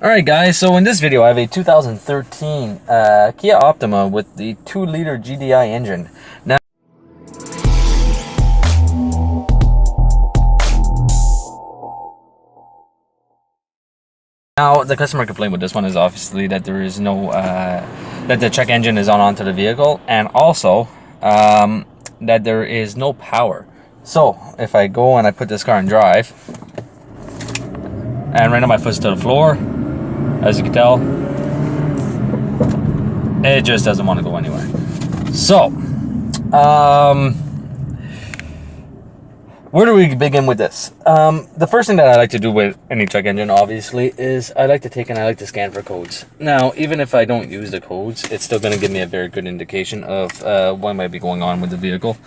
Alright guys, so in this video I have a 2013 Kia Optima with the 2-liter GDI engine. Now the customer complaint with this one is obviously that there is no, that the check engine is on onto the vehicle, and also that there is no power. So if I go and I put this car in drive, and right now my foot's to the floor, as you can tell, it just doesn't want to go anywhere. So, where do we begin with this? The first thing that I like to do with any check engine, obviously, is I like to scan for codes. Now, even if I don't use the codes, it's still going to give me a very good indication of what might be going on with the vehicle.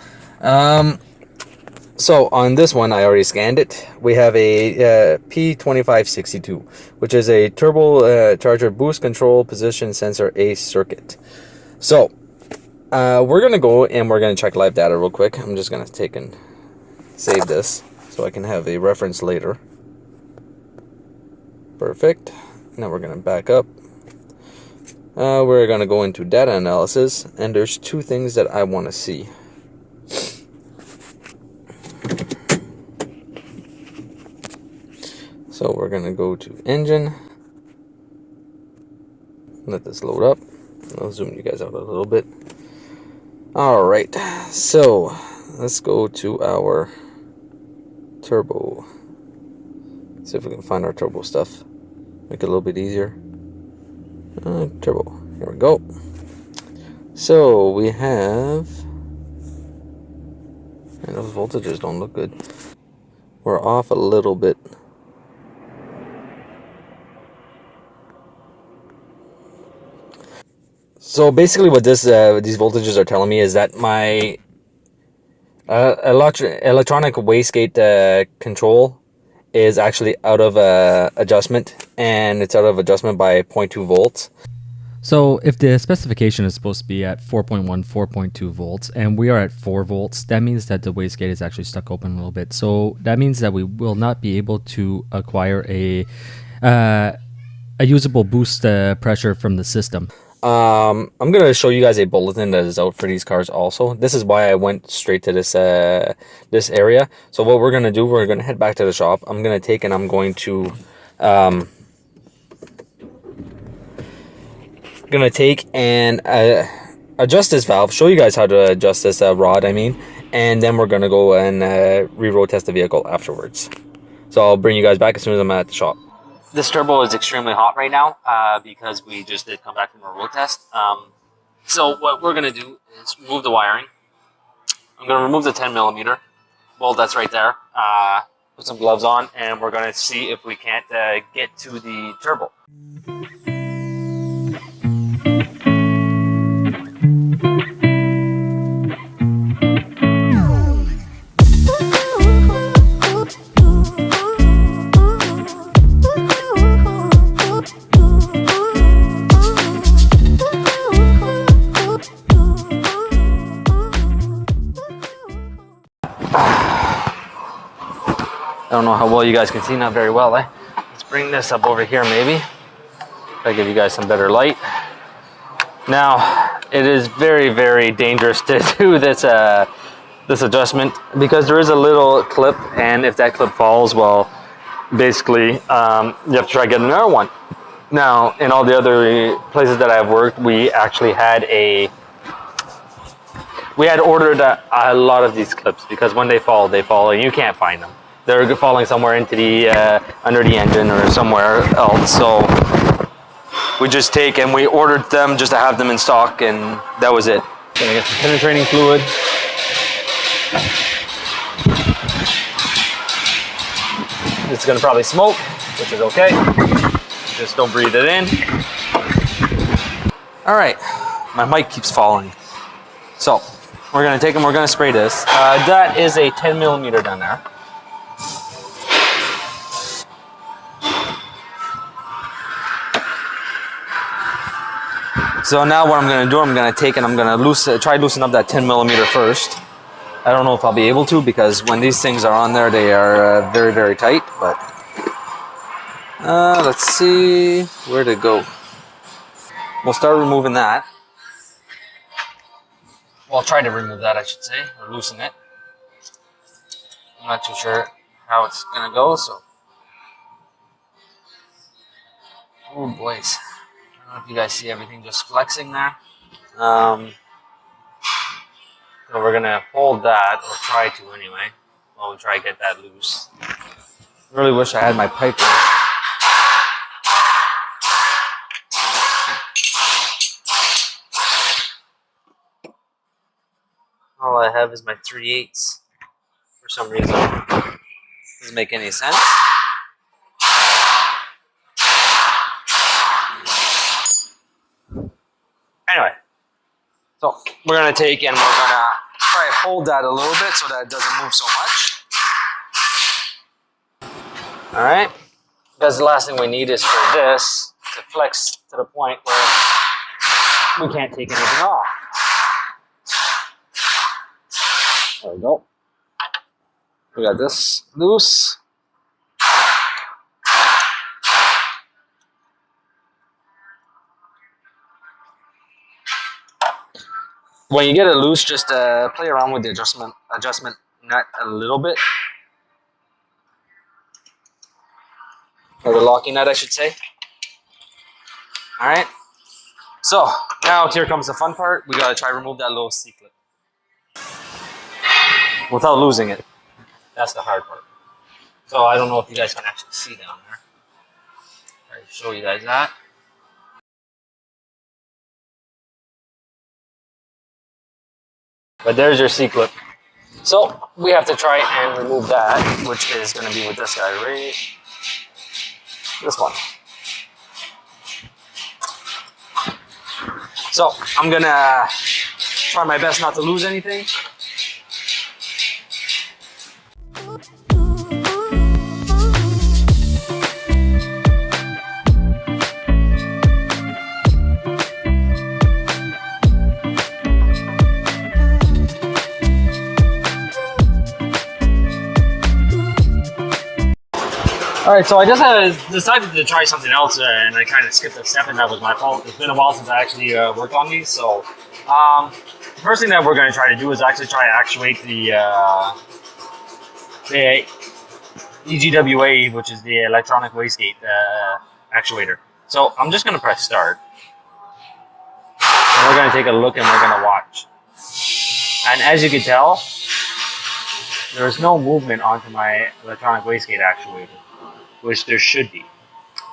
So on this one, I already scanned it. We have a P2562, which is a turbo charger boost control position sensor A circuit. So we're gonna go and we're gonna check live data real quick. I'm just gonna take and save this so I can have a reference later. Perfect. Now we're gonna back up. We're gonna go into data analysis, and there's two things that I want to see. So we're gonna go to engine, let this load up. I'll zoom you guys out a little bit. All right, so let's go to our turbo. See if we can find our turbo stuff. Make it a little bit easier. Turbo, here we go. So we have, and those voltages don't look good. We're off a little bit. So basically what this these voltages are telling me is that my electronic wastegate control is actually out of adjustment, and it's out of adjustment by 0.2 volts. So if the specification is supposed to be at 4.1, 4.2 volts, and we are at 4 volts, that means that the wastegate is actually stuck open a little bit. So that means that we will not be able to acquire a usable boost pressure from the system. I'm going to show you guys a bulletin that is out for these cars also. This is why I went straight to this this area. So what we're going to do, we're going to head back to the shop. I'm going to take and I'm going to adjust this valve, show you guys how to adjust this rod, and then we're going to go and re-road test the vehicle afterwards. So I'll bring you guys back as soon as I'm at the shop. This turbo is extremely hot right now because we just did come back from a road test. So what we're going to do is remove the wiring. I'm going to remove the 10mm bolt that's right there. Put some gloves on, and we're going to see if we can't get to the turbo. I don't know how well you guys can see, not very well, eh? Let's bring this up over here maybe. I'll give you guys some better light. Now, it is very, very dangerous to do this this adjustment because there is a little clip, and if that clip falls, well, basically, you have to try to get another one. Now, in all the other places that I've worked, we actually had ordered a lot of these clips because when they fall, and you can't find them. They're falling somewhere into the under the engine or somewhere else. So we just take and we ordered them just to have them in stock, and that was it. Gonna get some penetrating fluid. It's gonna probably smoke, which is okay. Just don't breathe it in. All right, my mic keeps falling. So we're gonna take them. We're gonna spray this. That is a 10mm down there. So now what I'm going to do, I'm going to take and I'm going to try loosen up that 10mm first. I don't know if I'll be able to because when these things are on there, they are very, very tight. But Let's see where to go. We'll start removing that. Well, try to remove that, I should say, or loosen it. I'm not too sure how it's gonna go, so. Oh boys. I don't know if you guys see everything just flexing there. So we're gonna hold that, or try to anyway, while we try to get that loose. Really wish I had my pipe in. All I have is my 3/8 for some reason. Doesn't make any sense. Anyway, so we're gonna take and we're gonna try to hold that a little bit so that it doesn't move so much. All right, because the last thing we need is for this to flex to the point where we can't take anything off. There we go. We got this loose. When you get it loose, just play around with the adjustment nut a little bit. Or the locking nut, I should say. All right. So now here comes the fun part. We gotta try to remove that little C-clip without losing it. That's the hard part. So I don't know if you guys can actually see down there. I'll show you guys that. But there's your C-clip. So we have to try and remove that, which is going to be with this guy, right? This one. So I'm going to try my best not to lose anything. All right, so I just decided to try something else, and I kind of skipped a step, and that was my fault. It's been a while since I actually worked on these, so the first thing that we're going to try to do is actually try to actuate the EGWA, which is the electronic wastegate actuator. So I'm just going to press start, and we're going to take a look, and we're going to watch. And as you can tell, there's no movement onto my electronic wastegate actuator, which there should be.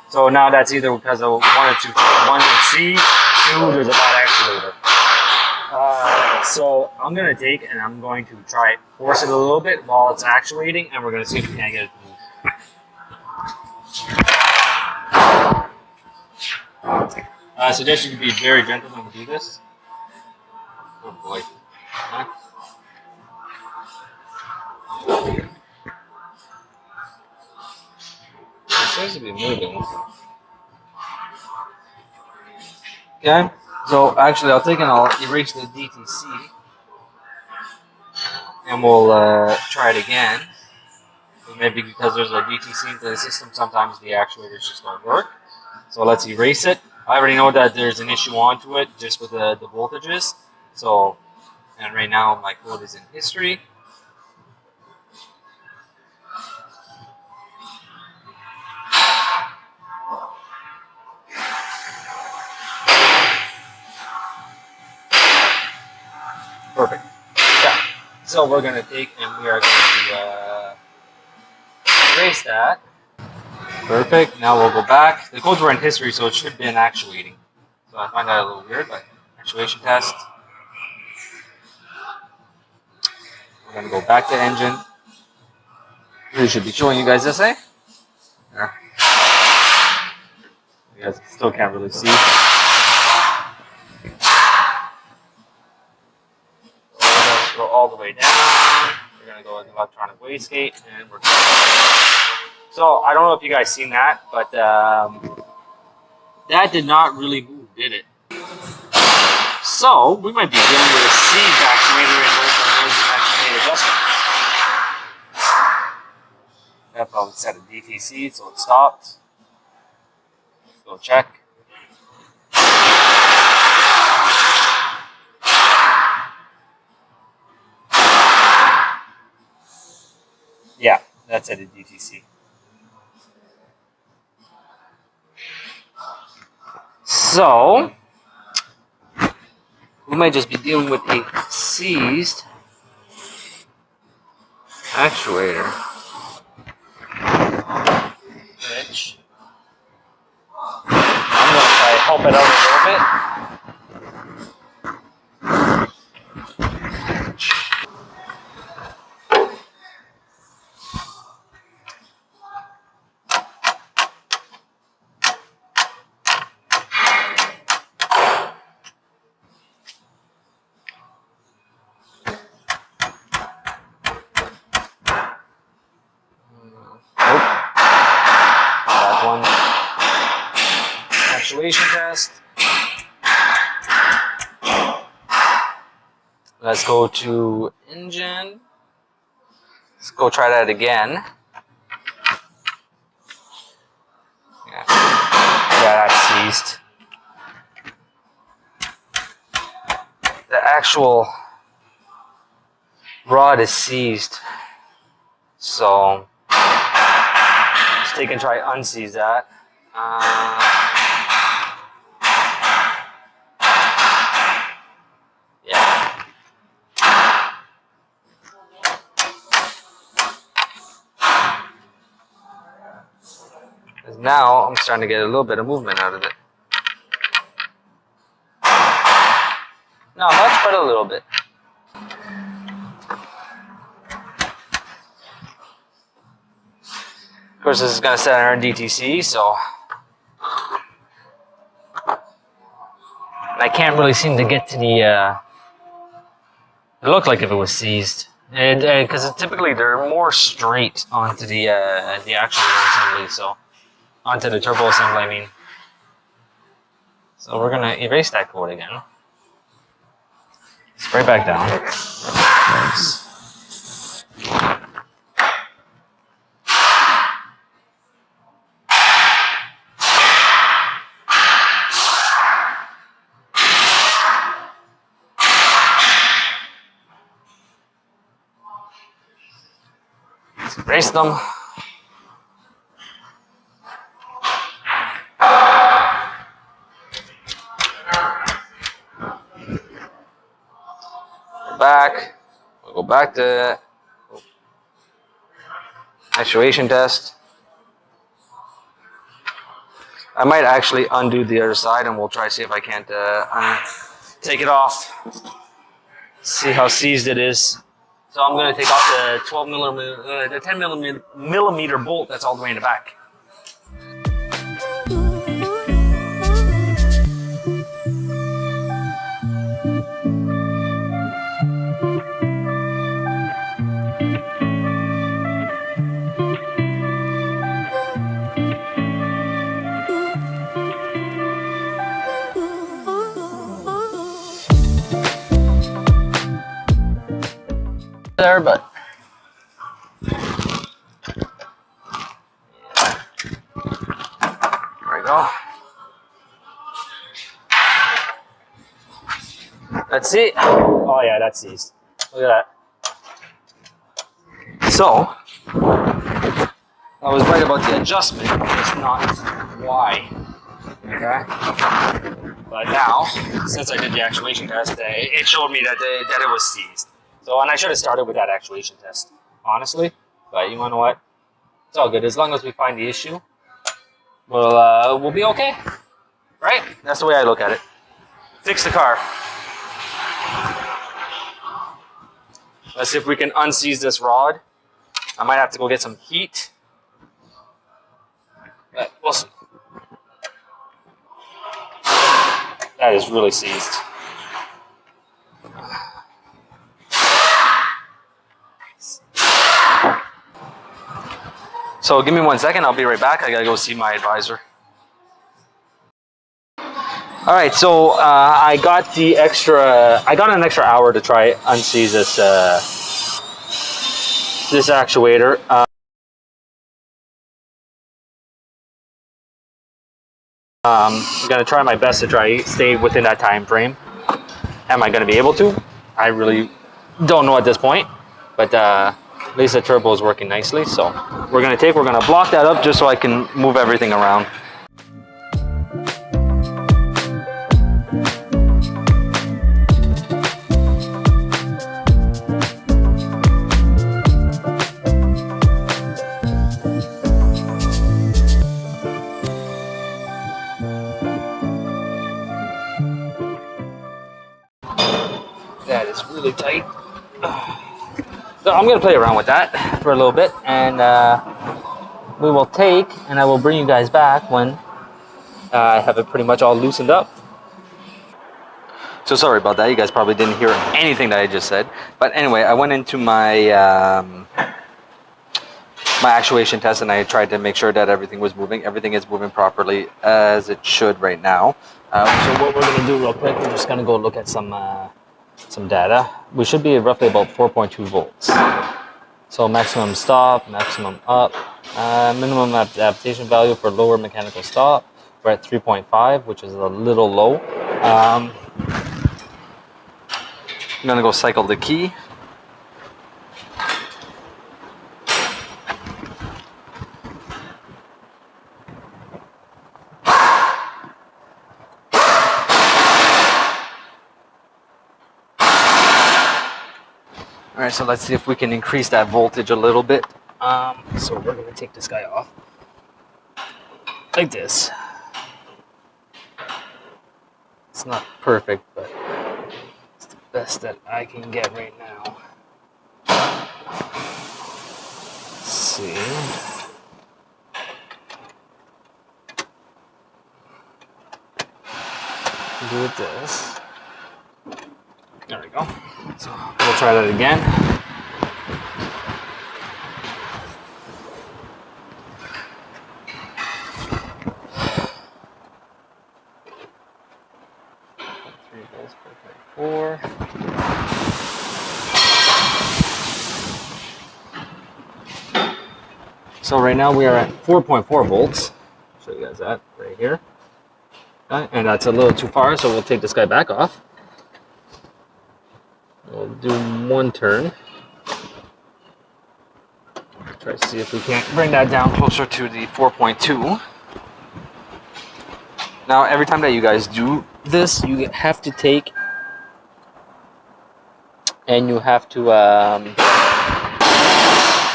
So now that's either because of one or two things. One, C, two, there's a bad actuator. So I'm going to take and I'm going to try it, force it a little bit while it's actuating, and we're going to see if we can't get it to move. I suggest you be very gentle when you do this. Oh boy. Huh? It seems to be moving. Okay, so actually I'll take and I'll erase the DTC and we'll try it again. Maybe because there's a DTC into the system, sometimes the actuators just don't work. So let's erase it. I already know that there's an issue onto it just with the voltages. So, and right now my code is in history. Perfect. Yeah. So we're going to take and we are going to erase that. Perfect. Now we'll go back. The codes were in history, so it should have been actuating. So I find that a little weird, but actuation test. We're going to go back to engine. Really should be showing you guys this, eh? There. You guys still can't really see. We're going to go all the way down. We're going to go with electronic wastegate, and we're done. So I don't know if you guys seen that, but that did not really move, did it? So we might be dealing with a siege actuator and those actuated adjustment. That probably set a DTC, so it stopped. Double check. Yeah, that's at a DTC. So, we might just be dealing with a seized actuator. Which, I'm going to try to help it out a little bit. That one. Actuation test. Let's go to engine. Let's go try that again. Yeah, that's seized. The actual rod is seized. So, let's take and try unseize that. Yeah. Because now I'm starting to get a little bit of movement out of it. Not much, but a little bit. Of course, this is going to set on our DTC, so I can't really seem to get to the. It looked like if it was seized, because typically they're more straight onto the actual assembly, so onto the turbo assembly. I mean, so we're gonna erase that code again. Spray back down. Nice. Erase them. Go back. We'll go back to actuation test. I might actually undo the other side, and we'll try to see if I can't take it off. See how seized it is. So I'm going to take off the 12 millimeter, the 10 millimeter bolt that's all the way in the back. There, but there we go. Let's see. Oh yeah, that's seized. Look at that. So I was right about the adjustment, just not why. Okay. But now, since I did the actuation test, it showed me that it was seized. So, and I should have started with that actuation test, honestly. But you know what? It's all good. As long as we find the issue, we'll be okay, right? That's the way I look at it. Fix the car. Let's see if we can unseize this rod. I might have to go get some heat, but we'll see. That is really seized. So give me 1 second, I'll be right back. I gotta go see my advisor. All right, so I got an extra hour to try unseize this actuator. I'm gonna try my best to stay within that time frame. Am I gonna be able to? I really don't know at this point, but at least the turbo is working nicely. So we're gonna block that up just so I can move everything around. That is really tight. So I'm gonna play around with that for a little bit, and we will take, and I will bring you guys back when I have it pretty much all loosened up. So sorry about that. You guys probably didn't hear anything that I just said. But anyway, I went into my my actuation test, and I tried to make sure that everything was moving. Everything is moving properly as it should right now. So what we're gonna do real quick, we're just gonna go look at some data. We should be roughly about 4.2 volts. So maximum stop, maximum up, minimum adaptation value for lower mechanical stop. We're at 3.5, which is a little low. I'm gonna go cycle the key. All right, so let's see if we can increase that voltage a little bit. So we're gonna take this guy off like this. It's not perfect, but it's the best that I can get right now. Let's see. Do it this. There we go. So we'll try that again. Four. So right now we are at 4.4 volts. I'll show you guys that right here. Okay, and that's a little too far, so we'll take this guy back off. We'll do one turn. Try to see if we can't bring that down closer to the 4.2. Now, every time that you guys do this, you have to take and you have to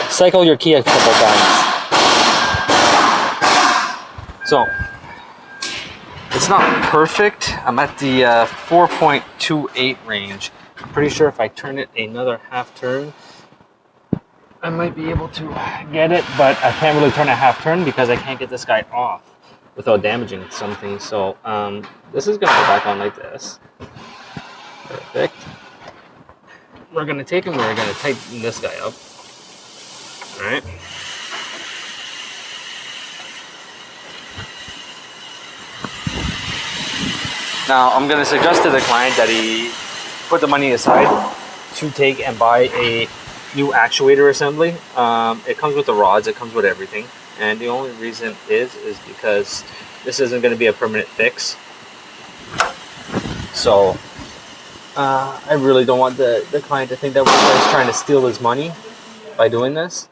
cycle your key a couple times. So, it's not perfect. I'm at the 4.28 range. I'm pretty sure if I turn it another half turn, I might be able to get it, but I can't really turn a half turn because I can't get this guy off without damaging something. So this is gonna go back on like this. Perfect. We're gonna take him, we're gonna tighten this guy up. All right. Now I'm gonna suggest to the client that he put the money aside to take and buy a new actuator assembly. It comes with the rods, it comes with everything. And the only reason is because this isn't going to be a permanent fix. So I really don't want the client to think that we're just trying to steal his money by doing this.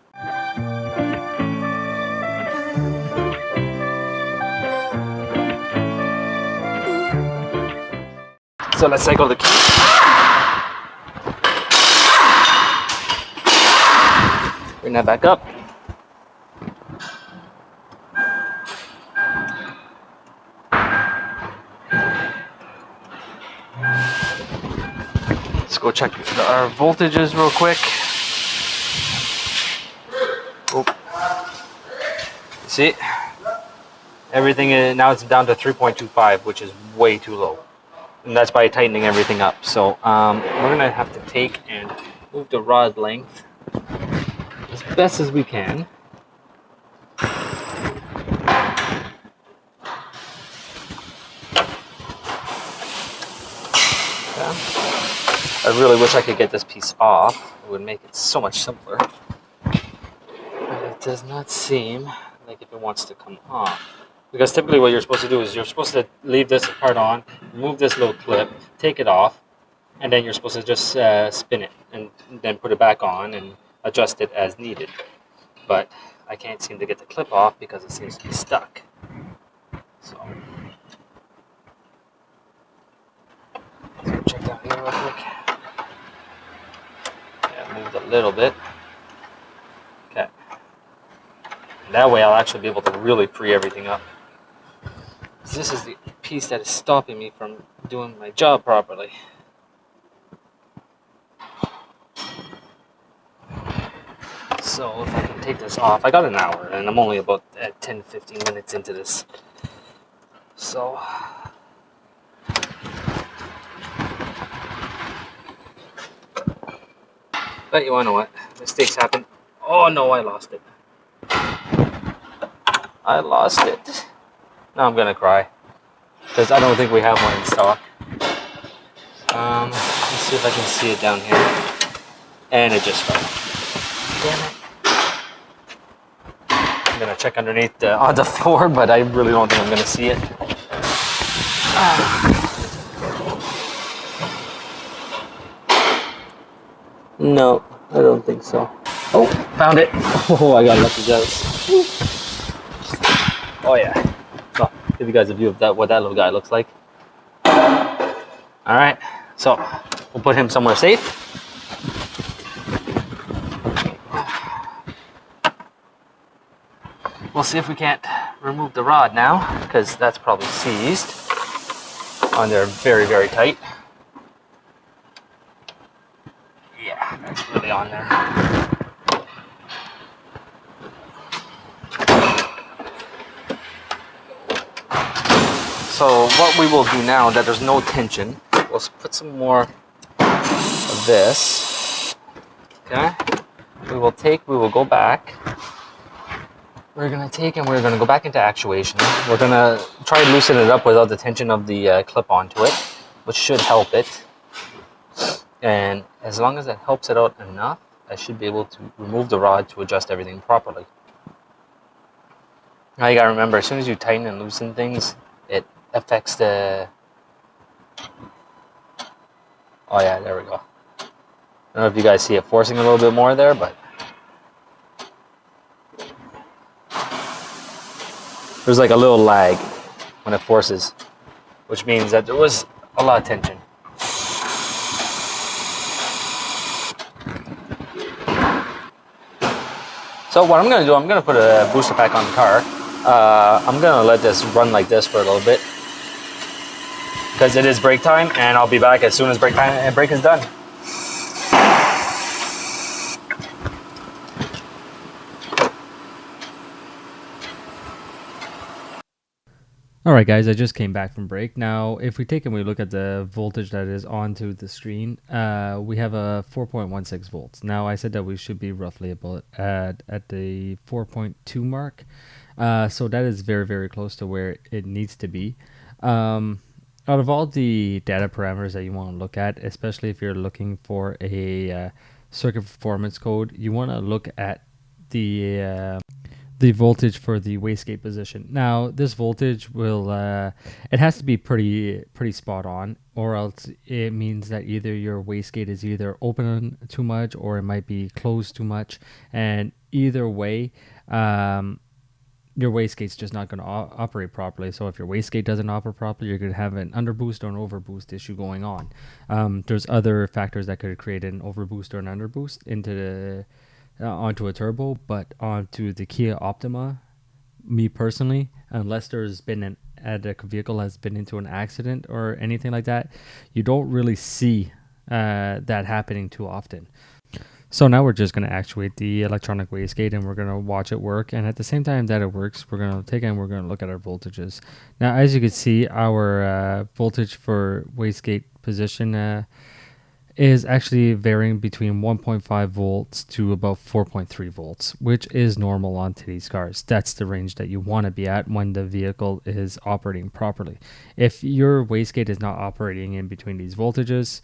So let's cycle the key. Bring that back up. Let's go check our voltages real quick. Oh. See? Everything is, now it's down to 3.25, which is way too low. And that's by tightening everything up. So we're gonna have to take and move the rod length as best as we can. I really wish I could get this piece off. It would make it so much simpler. But it does not seem like if it wants to come off. Because typically what you're supposed to do is you're supposed to leave this part on, remove this little clip, take it off, and then you're supposed to just spin it and then put it back on and adjust it as needed. But I can't seem to get the clip off because it seems to be stuck. So let's check down here real quick. Yeah, moved a little bit. Okay. And that way I'll actually be able to really free everything up. This is the piece that is stopping me from doing my job properly. So if I can take this off, I got an hour and I'm only about 10-15 minutes into this. So but you wanna know what? Mistakes happen. Oh no, I lost it. I lost it. Now I'm gonna cry. Because I don't think we have one in stock. Let's see if I can see it down here. And it just fell. Damn it. I'm gonna check underneath on the floor, but I really don't think I'm gonna see it. No, I don't think so. Oh, found it. Oh, I got lucky guys. Oh yeah. So, give you guys a view of that, what that little guy looks like. All right, so we'll put him somewhere safe. We'll see if we can't remove the rod now, because that's probably seized on there very, very tight. Yeah, that's really on there. So what we will do now that there's no tension, we'll put some more of this. Okay, we will go back. We're gonna take and we're gonna go back into Actuation. We're gonna try and loosen it up without the tension of the clip onto it, which should help it. And as long as that helps it out enough, I should be able to remove the rod to adjust everything properly. Now you gotta remember, as soon as you tighten and loosen things, it affects the... Oh yeah, there we go. I don't know if you guys see it forcing a little bit more there, but there's like a little lag when it forces, which means that there was a lot of tension. So what I'm going to do, I'm going to put a booster pack on the car. I'm going to let this run like this for a little bit because it is break time, and I'll be back as soon as break is done. Alright guys, I just came back from break. Now, if we take and we look at the voltage that is onto the screen, we have a 4.16 volts. Now, I said that we should be roughly about at the 4.2 mark. So that is very, very close to where it needs to be. Out of all the data parameters that you want to look at, especially if you're looking for a circuit performance code, you want to look at the voltage for the wastegate position. Now, this voltage will, it has to be pretty spot on, or else it means that either your wastegate is either open too much or it might be closed too much. And either way, your wastegate's just not going to operate properly. So if your wastegate doesn't operate properly, you're going to have an underboost or an overboost issue going on. There's other factors that could create an overboost or an underboost into the onto a turbo, but onto the Kia Optima, me personally, unless there's been the vehicle has been into an accident or anything like that, you don't really see that happening too often. So now we're just going to actuate the electronic wastegate, and we're going to watch it work. And at the same time that it works, we're going to take and we're going to look at our voltages. Now, as you can see, our voltage for wastegate position is actually varying between 1.5 volts to about 4.3 volts, which is normal on today's cars. That's the range that you want to be at when the vehicle is operating properly. If your wastegate is not operating in between these voltages,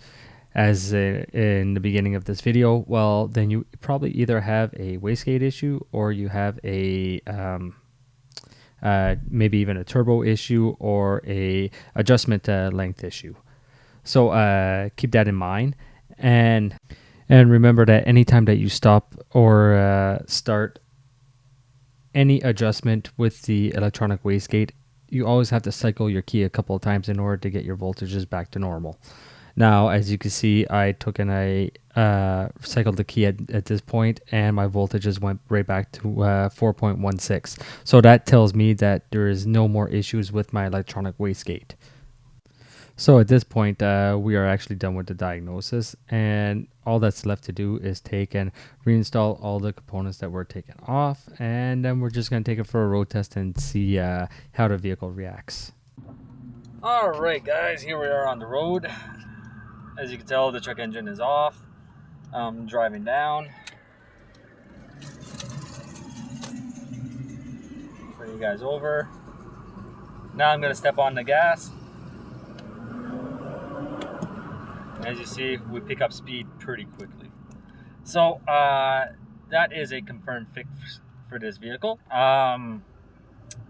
as in the beginning of this video, well, then you probably either have a wastegate issue or you have a maybe even a turbo issue or a adjustment length issue. So keep that in mind, and remember that anytime that you stop or start any adjustment with the electronic wastegate, you always have to cycle your key a couple of times in order to get your voltages back to normal. Now, as you can see, I took and I cycled the key at this point, and my voltages went right back to 4.16. So that tells me that there is no more issues with my electronic wastegate. So at this point, we are actually done with the diagnosis, and all that's left to do is take and reinstall all the components that were taken off, and then we're just going to take it for a road test and see how the vehicle reacts. All right, guys, here we are on the road. As you can tell, the truck engine is off. I'm driving down. Bring you guys over. Now I'm going to step on the gas. As you see, we pick up speed pretty quickly. So that is a confirmed fix for this vehicle.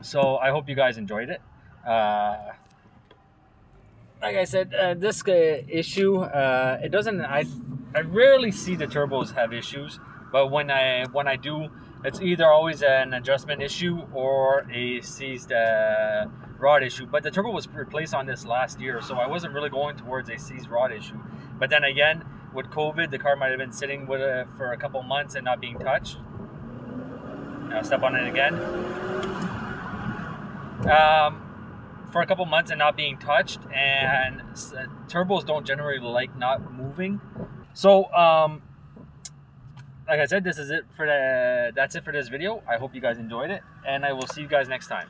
So I hope you guys enjoyed it. Like I said, this issue, it doesn't. I rarely see the turbos have issues, but when I do, it's either always an adjustment issue or a seized rod issue. But the turbo was replaced on this last year, so I wasn't really going towards a seized rod issue. But then again, with COVID, the car might have been sitting with for a couple months and not being touched. I'll step on it again. For a couple months and not being touched, and turbos don't generally like not moving. So like I said, this is it for that's it for this video. I hope you guys enjoyed it, and I will see you guys next time.